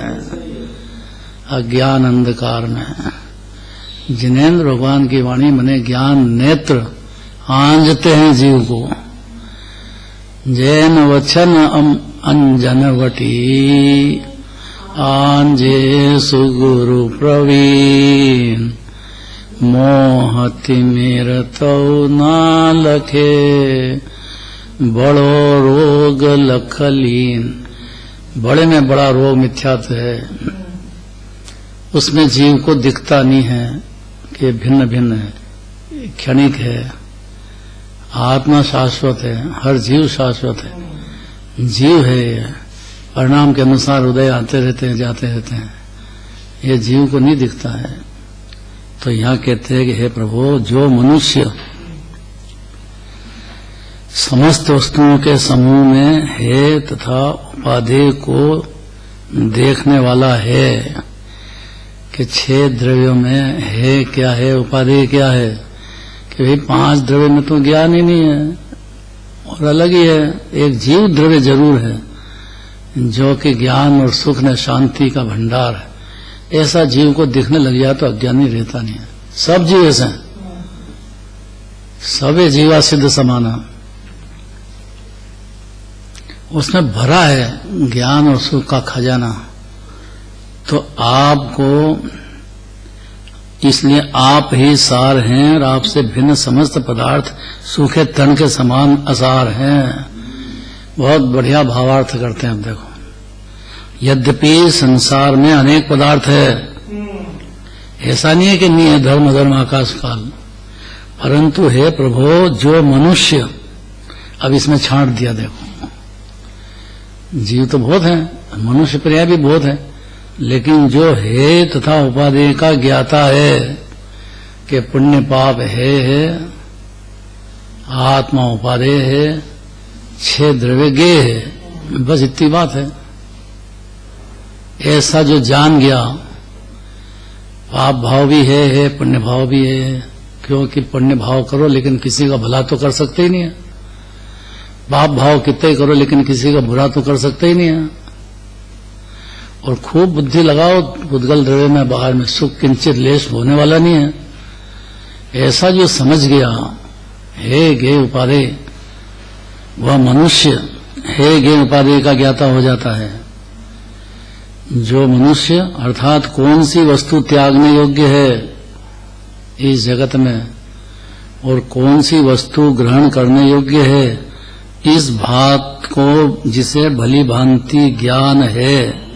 अज्ञान अंधकार में। जिनेन्द्र भगवान की वाणी मने ज्ञान नेत्र आंजते हैं जीव को। जैन वचन अंजन वटी आंजे सुगुरु प्रवीण मोहति मेर तो ना लखे बड़ो रोग लखलीन। बड़े में बड़ा रोग मिथ्यात्व है, उसमें जीव को दिखता नहीं है कि भिन्न भिन्न है, क्षणिक है। आत्मा शाश्वत है, हर जीव शाश्वत है, जीव है ये। परिणाम के अनुसार उदय आते रहते हैं, जाते रहते हैं, ये जीव को नहीं दिखता है। तो यहाँ कहते हैं कि हे प्रभु, जो मनुष्य समस्त वस्तुओं के समूह में है तथा उपाधि को देखने वाला है कि 6 द्रव्यों में है क्या है, उपाधि क्या है, कि भाई 5 द्रव्य में तो ज्ञान ही नहीं है और अलग ही है। एक जीव द्रव्य जरूर है जो कि ज्ञान और सुख ने शांति का भंडार है। ऐसा जीव को दिखने लग जाए तो अज्ञानी रहता नहीं है। सब जीव ऐसे हैं, सबे जीवा सिद्ध समाना, उसमें भरा है ज्ञान और सुख का खजाना। तो आपको इसलिए आप ही सार हैं और आपसे भिन्न समस्त पदार्थ सूखे तन के समान असार हैं। बहुत बढ़िया भावार्थ करते हैं हम। देखो, यद्यपि संसार में अनेक पदार्थ है, ऐसा नहीं है कि नहीं है, धर्म धर्म आकाश काल, परंतु है प्रभु जो मनुष्य, अब इसमें छांट दिया। देखो, जीव तो बहुत है, मनुष्य पर्याय भी बहुत है, लेकिन जो है तथा उपाधि का ज्ञाता है कि पुण्य पाप है, आत्मा उपाधि है, 6 द्रव्य गे है, बस इतनी बात है। ऐसा जो जान गया, पाप भाव भी है, पुण्य भाव भी है, क्योंकि पुण्य भाव करो लेकिन किसी का भला तो कर सकते ही नहीं है, पाप भाव कितने ही करो लेकिन किसी का बुरा तो कर सकते ही नहीं है। और खूब बुद्धि लगाओ, भूतगल द्रव्य में बाहर में सुख किंचित लेश होने वाला नहीं है। ऐसा जो समझ गया हे गे उपाधि, वह मनुष्य हे गे उपाधि का ज्ञाता हो जाता है। जो मनुष्य अर्थात कौन सी वस्तु त्यागने योग्य है इस जगत में और कौन सी वस्तु ग्रहण करने योग्य है, इस बात को जिसे भली भांति ज्ञान है।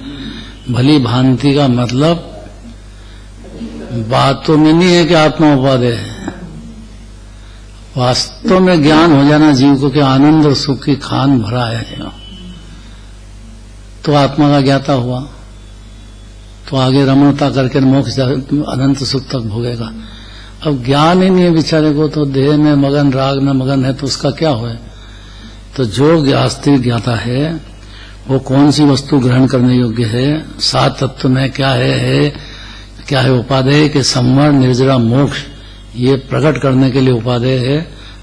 भली भांति का मतलब बातों में नहीं है कि आत्मा उपाधि है, वास्तव में ज्ञान हो जाना जीव को कि आनंद और सुख की खान भरा है, तो आत्मा का ज्ञाता हुआ। तो आगे रमणता करके मोक्ष अनंत सुख तक भोगेगा। अब ज्ञान ही नहीं है बेचारे को, तो देह में मगन राग में मगन है, तो उसका क्या होए। तो जो वास्तविक ज्ञाता है वो कौन सी वस्तु ग्रहण करने योग्य है, सात तत्व में क्या है उपादेय के संवर निर्जरा मोक्ष, ये प्रकट करने के लिए उपादेय है,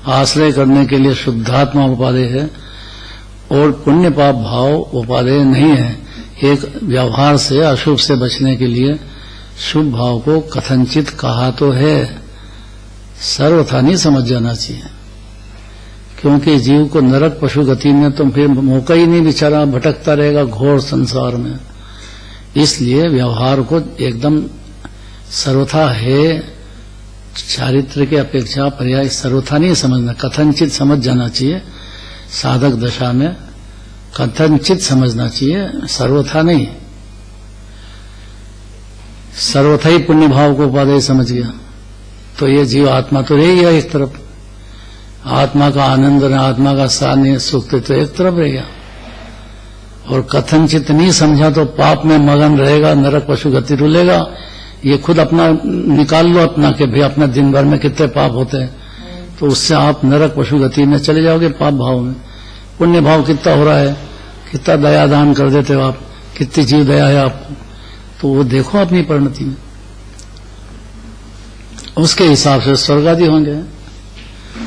आश्रय करने के लिए शुद्धात्मा उपादेय है, और पुण्य पाप भाव उपादेय नहीं है। एक व्यवहार से अशुभ से बचने के लिए शुभ भाव को कथनचित कहा तो है, सर्वथा नहीं समझ जाना चाहिए, क्योंकि जीव को नरक पशु गति में तो फिर मौका ही नहीं, बेचारा भटकता रहेगा घोर संसार में। इसलिए व्यवहार को एकदम सर्वथा है, चारित्र के अपेक्षा पर्याय सर्वथा नहीं समझना, कथनचित समझ जाना चाहिए। साधक दशा में कथनचित समझना चाहिए, सर्वथा नहीं। सर्वथा ही पुण्य भाव को उपादेय समझ गया तो ये जीव आत्मा तो रह गया एक तरफ, आत्मा का आनंद और आत्मा का सान्य सुख तो एक तरफ रह गया, और कथनचित नहीं समझा तो पाप में मगन रहेगा, नरक पशु गति रुलेगा। ये खुद अपना निकाल लो अपना कि भाई अपना दिन भर में कितने पाप होते हैं, तो उससे आप नरक पशु गति में चले जाओगे पाप भाव में। पुण्य भाव कितना हो रहा है, कितना दया दान कर देते हो आप, कितनी जीव दया है आप, तो वो देखो अपनी परिणति में, उसके हिसाब से स्वर्ग आदि होंगे।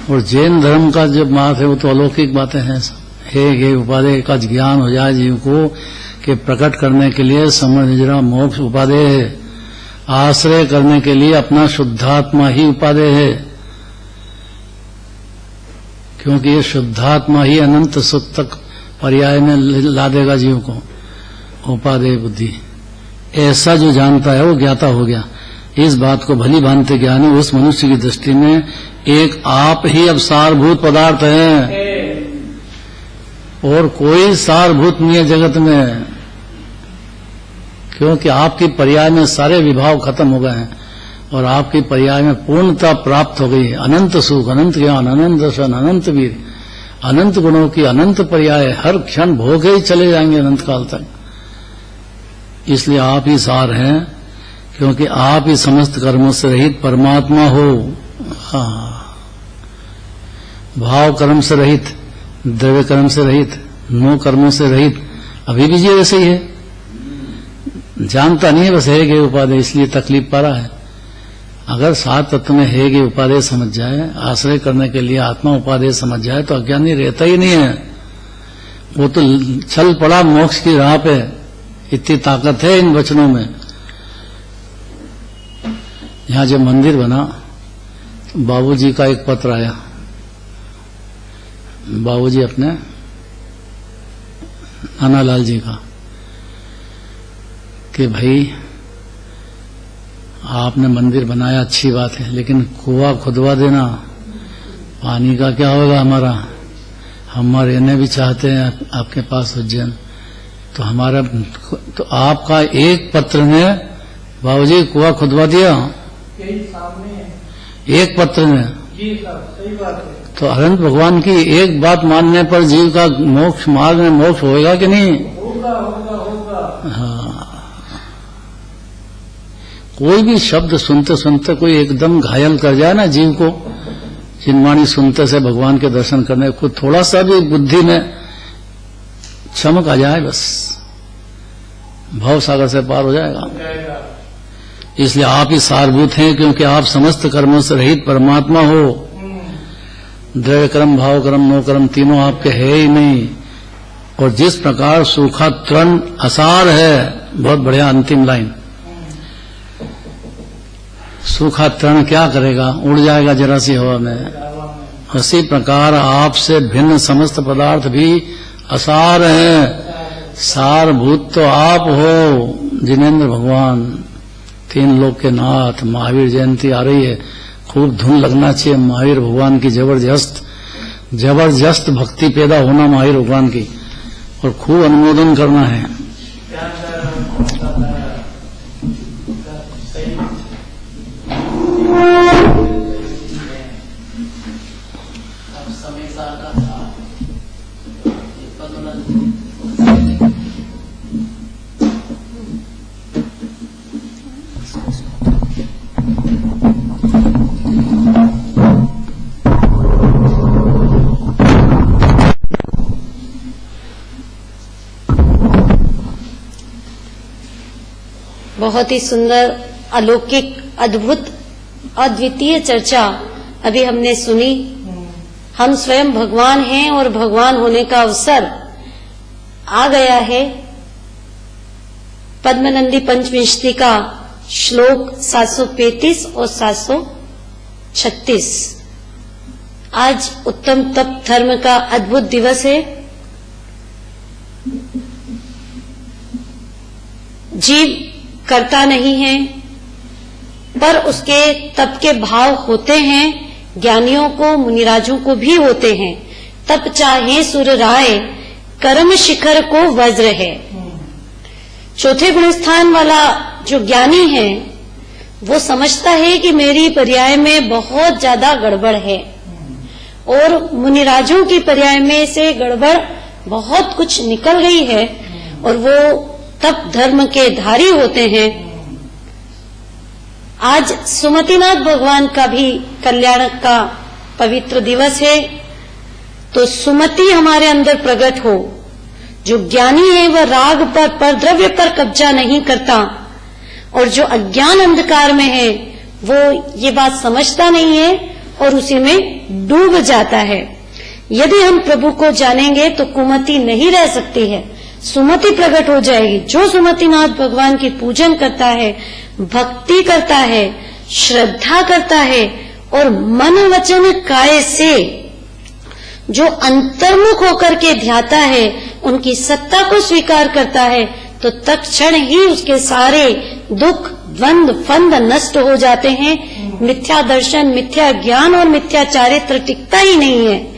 और जैन धर्म का जो बात है वो तो अलौकिक बातें हैं, हे उपादेय का ज्ञान हो जाए जीव को कि प्रकट करने के लिए समझ निजरा मोक्ष उपादेय है, आश्रय करने के लिए अपना शुद्धात्मा ही उपादेय है, क्योंकि ये शुद्धात्मा ही अनंत सुख तक पर्याय में ला देगा जीव को, उपादेय बुद्धि। ऐसा जो जानता है वो ज्ञाता हो गया। इस बात को भली भांति ज्ञानी उस मनुष्य की दृष्टि में एक आप ही अब सारभूत पदार्थ है, और कोई सारभूत नहीं है जगत में, क्योंकि आपकी पर्याय में सारे विभाव खत्म हो गए हैं और आपकी पर्याय में पूर्णता प्राप्त हो गई है। अनंत सुख, अनंत ज्ञान, अनंत दर्शन, अनंत वीर, अनंत गुणों की अनंत पर्याय हर क्षण भोग ही चले जाएंगे अनंत काल तक। इसलिए आप ही सार हैं, क्योंकि आप ही समस्त कर्मों से रहित परमात्मा हो। भाव कर्म से रहित, द्रव्य कर्म से रहित, नो कर्मों से रहित, अभी भी जी ऐसे ही है, जानता नहीं है, बस है कि उपादेय, इसलिए तकलीफ पा रहा है। अगर सात तत्व में है कि उपादेय समझ जाए, आश्रय करने के लिए आत्मा उपादेय समझ जाए, तो अज्ञानी रहता ही नहीं है, वो तो चल पड़ा मोक्ष की राह पे। इतनी ताकत है इन वचनों में। यहां जब मंदिर बना, बाबूजी का एक पत्र आया, बाबूजी अपने नानालाल जी का, कि भाई आपने मंदिर बनाया अच्छी बात है, लेकिन कुआं खुदवा देना, पानी का क्या होगा हमारा, हम रहने भी चाहते हैं आपके पास उज्जैन, तो हमारा तो आपका एक पत्र ने बाबूजी कुआं खुदवा दिया, यही सामने है। एक पत्र में। जी सर, सही बात है। तो अनंत भगवान की एक बात मानने पर जीव का मोक्ष मार्ग में मोक्ष होएगा कि नहीं? होगा होगा होगा। हाँ, कोई भी शब्द सुनते सुनते कोई एकदम घायल कर जाए ना जीव को, चिन्माणी सुनते से भगवान के दर्शन करने को थोड़ा सा भी बुद्धि में चमक आ जाए, बस भव सागर से पार हो जाएगा। इसलिए आप ही सारभूत हैं, क्योंकि आप समस्त कर्मों से रहित परमात्मा हो। द्रव्य कर्म, भाव कर्म, नो कर्म तीनों आपके है ही नहीं। और जिस प्रकार सूखा तृण असार है, बहुत बढ़िया अंतिम लाइन, सूखा तृण क्या करेगा, उड़ जाएगा जरा सी हवा में, उसी प्रकार आपसे भिन्न समस्त पदार्थ भी असार हैं। सारभूत तो आप हो जिनेन्द्र भगवान, तीन लोक के नाथ। महावीर जयंती आ रही है, खूब धुन लगना चाहिए महावीर भगवान की, जबरदस्त जबरदस्त भक्ति पैदा होना महावीर भगवान की, और खूब अनुमोदन करना है। बहुत ही सुंदर, अलौकिक, अद्भुत, अद्वितीय चर्चा अभी हमने सुनी। हम स्वयं भगवान हैं और भगवान होने का अवसर आ गया है। पद्मनंदी पंचविंशति का श्लोक 735 और 736। आज उत्तम तप धर्म का अद्भुत दिवस है। जीव करता नहीं है, पर उसके तप के भाव होते हैं। ज्ञानियों को, मुनिराजों को भी होते हैं। तप चाहे सुर राय, कर्म शिखर को वज्र है। चौथे गुणस्थान वाला जो ज्ञानी है वो समझता है कि मेरी पर्याय में बहुत ज्यादा गड़बड़ है, और मुनिराजों की पर्याय में से गड़बड़ बहुत कुछ निकल गई है, और वो तप धर्म के धारी होते हैं। आज सुमतिनाथ भगवान का भी कल्याण का पवित्र दिवस है। तो सुमति हमारे अंदर प्रकट हो। जो ज्ञानी है वह राग पर द्रव्य पर कब्जा नहीं करता, और जो अज्ञान अंधकार में है वो ये बात समझता नहीं है और उसी में डूब जाता है। यदि हम प्रभु को जानेंगे तो कुमति नहीं रह सकती है, सुमति प्रकट हो जाएगी। जो सुमतिनाथ भगवान की पूजन करता है, भक्ति करता है, श्रद्धा करता है, और मन वचन काय से जो अंतर्मुख होकर के ध्याता है, उनकी सत्ता को स्वीकार करता है, तो तत्क्षण ही उसके सारे दुख, द्वंद, फंद नष्ट हो जाते हैं। मिथ्या दर्शन, मिथ्या ज्ञान और मिथ्या चारित्र टिकता ही नहीं है।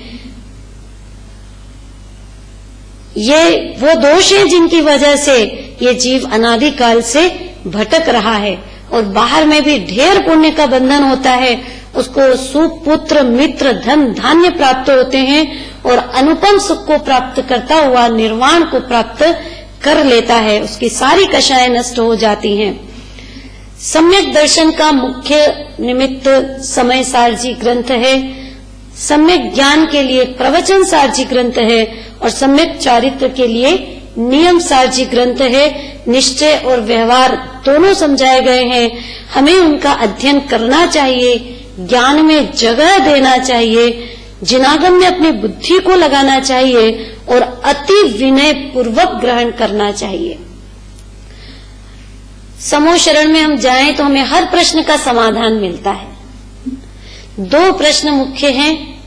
ये वो दोष हैं जिनकी वजह से ये जीव अनादिकाल से भटक रहा है, और बाहर में भी ढेर पुण्य का बंधन होता है। उसको सुपुत्र, मित्र, धन, धान्य प्राप्त होते हैं, और अनुपम सुख को प्राप्त करता हुआ निर्वाण को प्राप्त कर लेता है। उसकी सारी कषाएं नष्ट हो जाती हैं। सम्यक दर्शन का मुख्य निमित्त समय सारजी ग्रंथ है। सम्यक ज्ञान के लिए प्रवचन सारजी ग्रंथ है, और सम्यक चारित्र के लिए नियम सारजी ग्रंथ है। निश्चय और व्यवहार दोनों समझाए गए हैं। हमें उनका अध्ययन करना चाहिए, ज्ञान में जगह देना चाहिए, जिनागम में अपनी बुद्धि को लगाना चाहिए, और अति विनय पूर्वक ग्रहण करना चाहिए। समूह शरण में हम जाएं तो हमें हर प्रश्न का समाधान मिलता है। दो प्रश्न मुख्य हैं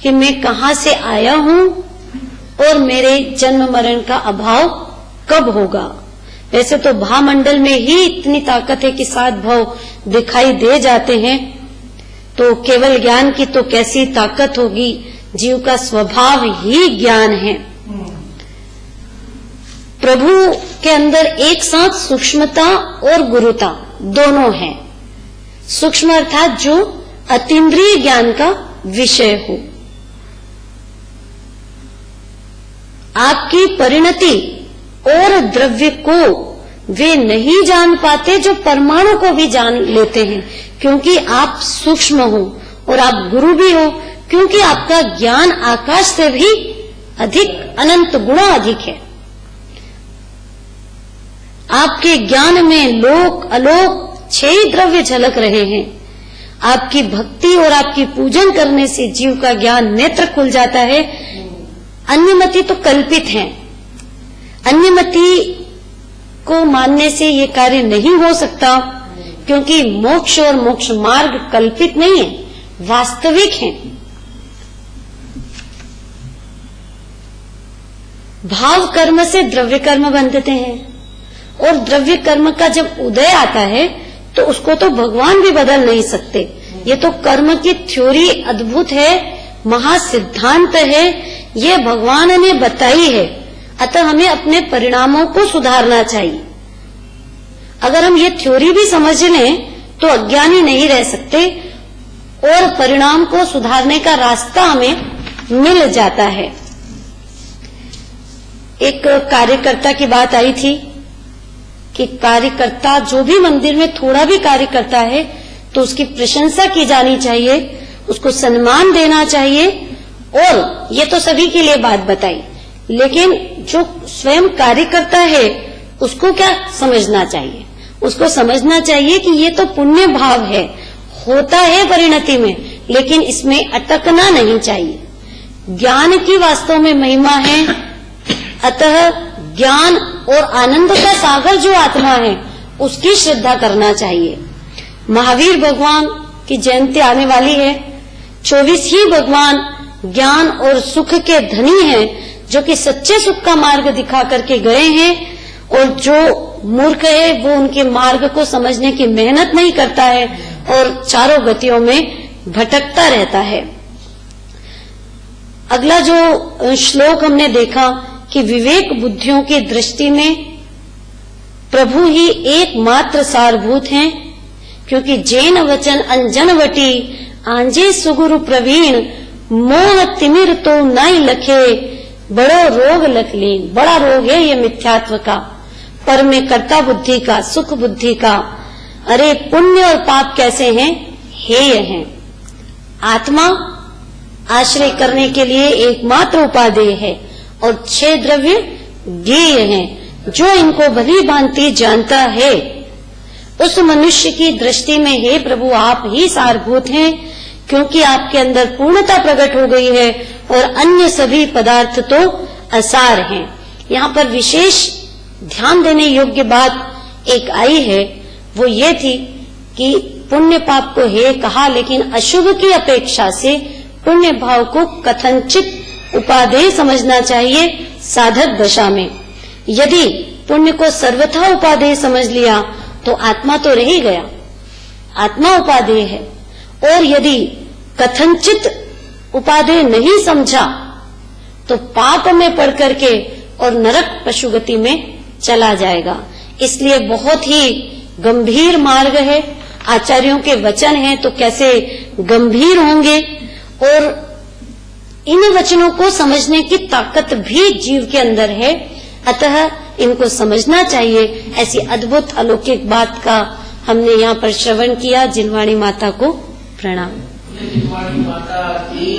कि मैं कहां से आया हूं और मेरे जन्म मरण का अभाव कब होगा। वैसे तो भावमंडल में ही इतनी ताकत है कि 7 भाव दिखाई दे जाते हैं, तो केवल ज्ञान की तो कैसी ताकत होगी। जीव का स्वभाव ही ज्ञान है। प्रभु के अंदर एक साथ सूक्ष्मता और गुरुता दोनों हैं। सूक्ष्म अर्थात जो अतीन्द्रिय ज्ञान का विषय हो। आपकी परिणति और द्रव्य को वे नहीं जान पाते जो परमाणु को भी जान लेते हैं, क्योंकि आप सूक्ष्म हो, और आप गुरु भी हो, क्योंकि आपका ज्ञान आकाश से भी अधिक, अनंत गुणा अधिक है। आपके ज्ञान में लोक अलोक 6 द्रव्य झलक रहे हैं। आपकी भक्ति और आपकी पूजन करने से जीव का ज्ञान नेत्र खुल जाता है। अन्यमति तो कल्पित है। अन्यमति को मानने से ये कार्य नहीं हो सकता, क्योंकि मोक्ष और मोक्ष मार्ग कल्पित नहीं है, वास्तविक है। भाव कर्म से द्रव्य कर्म बनते हैं, और द्रव्य कर्म का जब उदय आता है तो उसको तो भगवान भी बदल नहीं सकते। ये तो कर्म की थ्योरी अद्भुत है, महासिद्धांत है, ये भगवान ने बताई है। अतः हमें अपने परिणामों को सुधारना चाहिए। अगर हम ये थ्योरी भी समझ लें तो अज्ञानी नहीं रह सकते, और परिणाम को सुधारने का रास्ता हमें मिल जाता है। एक कार्यकर्ता की बात आई थी कि कार्यकर्ता जो भी मंदिर में थोड़ा भी कार्य करता है तो उसकी प्रशंसा की जानी चाहिए, उसको सम्मान देना चाहिए। और ये तो सभी के लिए बात बताई, लेकिन जो स्वयं कार्य करता है उसको क्या समझना चाहिए। उसको समझना चाहिए कि ये तो पुण्य भाव है, होता है परिणति में, लेकिन इसमें अटकना नहीं चाहिए। ज्ञान की वास्तव में महिमा है, अतः ज्ञान और आनंद का सागर जो आत्मा है उसकी श्रद्धा करना चाहिए। महावीर भगवान की जयंती आने वाली है। 24 ही भगवान ज्ञान और सुख के धनी हैं, जो कि सच्चे सुख का मार्ग दिखा करके गए हैं, और जो मूर्ख है वो उनके मार्ग को समझने की मेहनत नहीं करता है और चारों गतियों में भटकता रहता है। अगला जो श्लोक हमने देखा कि विवेक बुद्धियों की दृष्टि में प्रभु ही एकमात्र सारभूत हैं, क्योंकि जैन वचन अंजन वटी आंजे सुगुरु प्रवीण मोह तिमिर तो नाई लखे बड़ो रोग लख लीन। बड़ा रोग है ये मिथ्यात्व का, पर में कर्ता बुद्धि का, सुख बुद्धि का। अरे पुण्य और पाप कैसे हैं? हेय हैं। आत्मा आश्रय करने के लिए एकमात्र उपादेय है और 6 द्रव्य ज्ञेय हैं। जो इनको भली भांति जानता है उस मनुष्य की दृष्टि में हे प्रभु आप ही सारभूत हैं, क्योंकि आपके अंदर पूर्णता प्रकट हो गई है और अन्य सभी पदार्थ तो असार हैं। यहाँ पर विशेष ध्यान देने योग्य बात एक आई है, वो ये थी कि पुण्य पाप को हे कहा, लेकिन अशुभ की अपेक्षा से पुण्य भाव को कथनचित उपादेय समझना चाहिए साधक दशा में। यदि पुण्य को सर्वथा उपादेय समझ लिया तो आत्मा तो रह ही गया, आत्मा उपादेय है। और यदि कथनचित उपादेय नहीं समझा तो पाप में पड़ करके और नरक पशुगति में चला जाएगा। इसलिए बहुत ही गंभीर मार्ग है, आचार्यों के वचन हैं तो कैसे गंभीर होंगे, और इन वचनों को समझने की ताकत भी जीव के अंदर है, अतः इनको समझना चाहिए। ऐसी अद्भुत अलौकिक बात का हमने यहाँ पर श्रवण किया। जिनवाणी माता को प्रणाम। जिनवाणी माता की